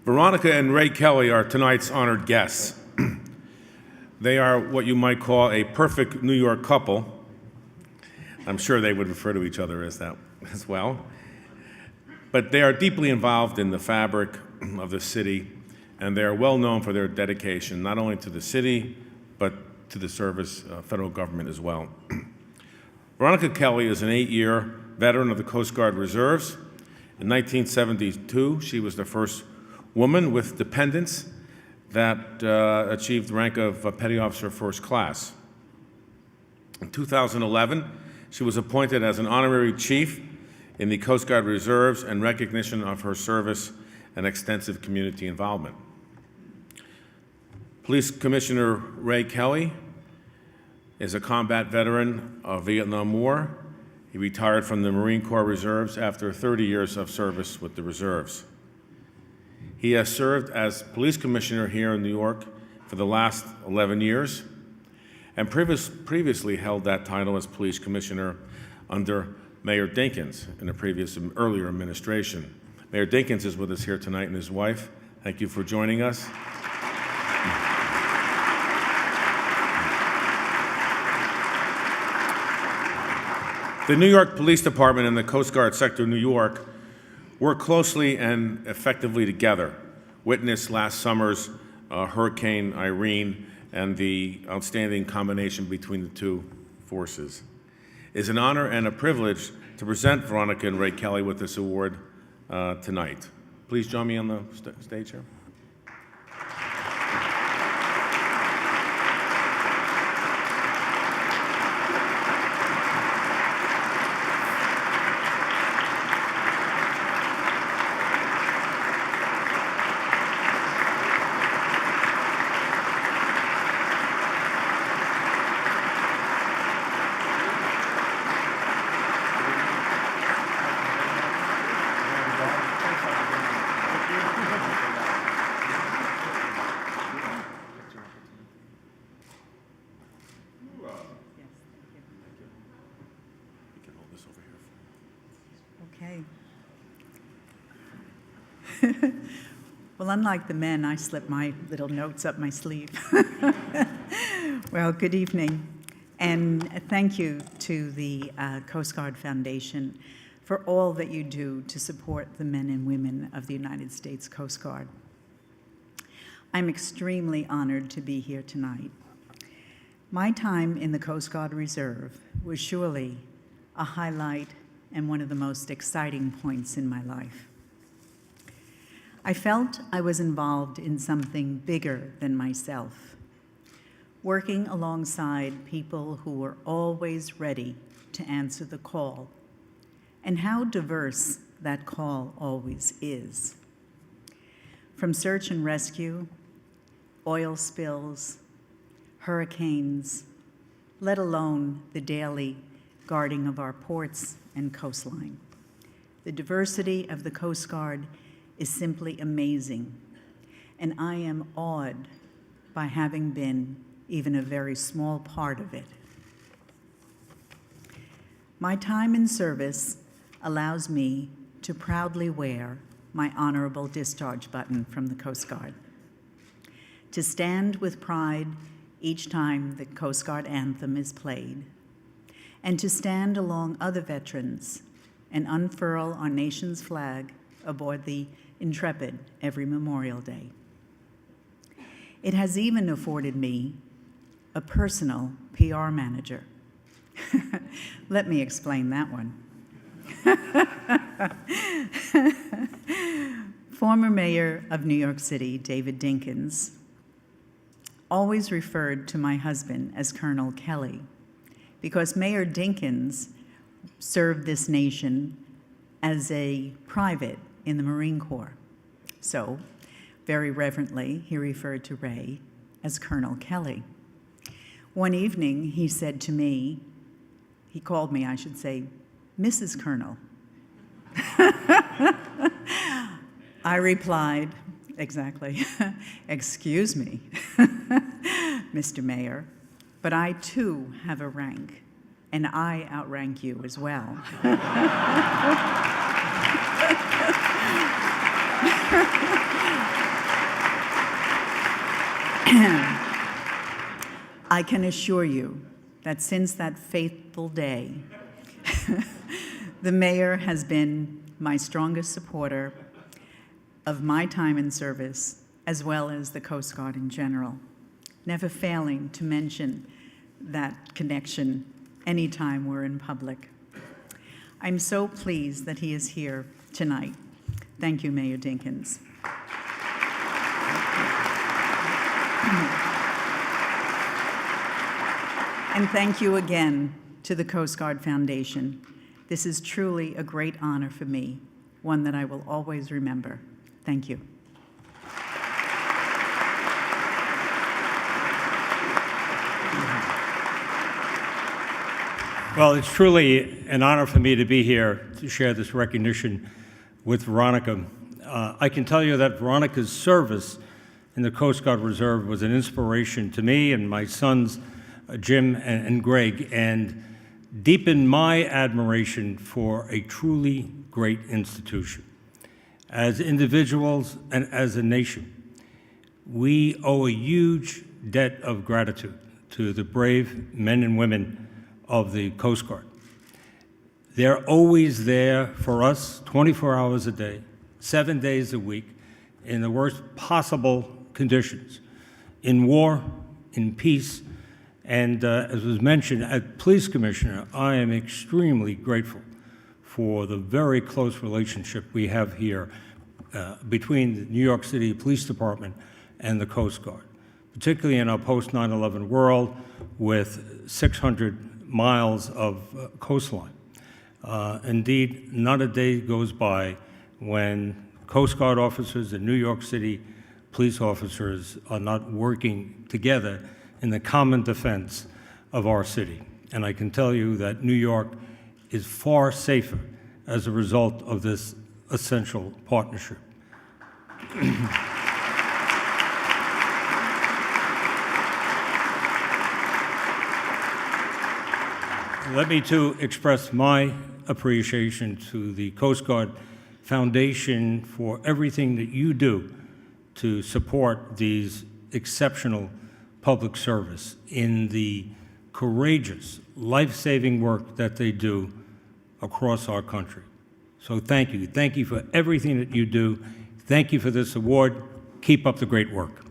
Veronica and Ray Kelly are tonight's honored guests. They are what you might call a perfect New York couple. I'm sure they would refer to each other as that as well. But they are deeply involved in the fabric of the city, and they are well known for their dedication, not only to the city, but to the service, federal government as well. Veronica Kelly is an 8-year veteran of the Coast Guard Reserves. In 1972, she was the first woman with dependents that achieved the rank of Petty Officer First Class. In 2011, she was appointed as an honorary chief in the Coast Guard Reserves in recognition of her service and extensive community involvement. Police Commissioner Ray Kelly is a combat veteran of Vietnam War. He retired from the Marine Corps Reserves after 30 years of service with the Reserves. He has served as police commissioner here in New York for the last 11 years and previously held that title as police commissioner under Mayor Dinkins in a earlier administration. Mayor Dinkins is with us here tonight and his wife. Thank you for joining us. The New York Police Department and the Coast Guard Sector of New York work closely and effectively together. Witness last summer's Hurricane Irene and the outstanding combination between the two forces. It is an honor and a privilege to present Veronica and Ray Kelly with this award tonight. Please join me on the stage here. Okay. Well, unlike the men, I slip my little notes up my sleeve. Well, good evening, and thank you to the Coast Guard Foundation for all that you do to support the men and women of the United States Coast Guard. I'm extremely honored to be here tonight. My time in the Coast Guard Reserve was surely a highlight and one of the most exciting points in my life. I felt I was involved in something bigger than myself, working alongside people who were always ready to answer the call, and how diverse that call always is. From search and rescue, oil spills, hurricanes, let alone the daily guarding of our ports and coastline. The diversity of the Coast Guard is simply amazing, and I am awed by having been even a very small part of it. My time in service allows me to proudly wear my honorable discharge button from the Coast Guard, to stand with pride each time the Coast Guard anthem is played, and to stand along other veterans and unfurl our nation's flag aboard the Intrepid every Memorial Day. It has even afforded me a personal PR manager. Let me explain that one. Former Mayor of New York City, David Dinkins, always referred to my husband as Colonel Kelly because Mayor Dinkins served this nation as a private in the Marine Corps. So, very reverently, he referred to Ray as Colonel Kelly. One evening, he said to me, he called me, I should say, Mrs. Colonel. I replied, exactly, excuse me, Mr. Mayor, but I too have a rank, and I outrank you as well. I can assure you that since that fateful day, the mayor has been my strongest supporter of my time in service, as well as the Coast Guard in general, never failing to mention that connection anytime we're in public. I'm so pleased that he is here tonight. Thank you, Mayor Dinkins. And thank you again to the Coast Guard Foundation. This is truly a great honor for me, one that I will always remember. Thank you. Well, it's truly an honor for me to be here to share this recognition with Veronica. I can tell you that Veronica's service in the Coast Guard Reserve was an inspiration to me and my sons, Jim and Greg, and deepened my admiration for a truly great institution. As individuals and as a nation, we owe a huge debt of gratitude to the brave men and women of the Coast Guard. They're always there for us 24 hours a day, 7 days a week, in the worst possible conditions, in war, in peace, and as was mentioned, as police commissioner, I am extremely grateful for the very close relationship we have here between the New York City Police Department and the Coast Guard, particularly in our post-9/11 world with 600 miles of coastline. Indeed, not a day goes by when Coast Guard officers and New York City police officers are not working together in the common defense of our city. And I can tell you that New York is far safer as a result of this essential partnership. Let me too express my appreciation to the Coast Guard Foundation for everything that you do to support these exceptional public service in the courageous, life-saving work that they do across our country. So thank you. Thank you for everything that you do. Thank you for this award. Keep up the great work.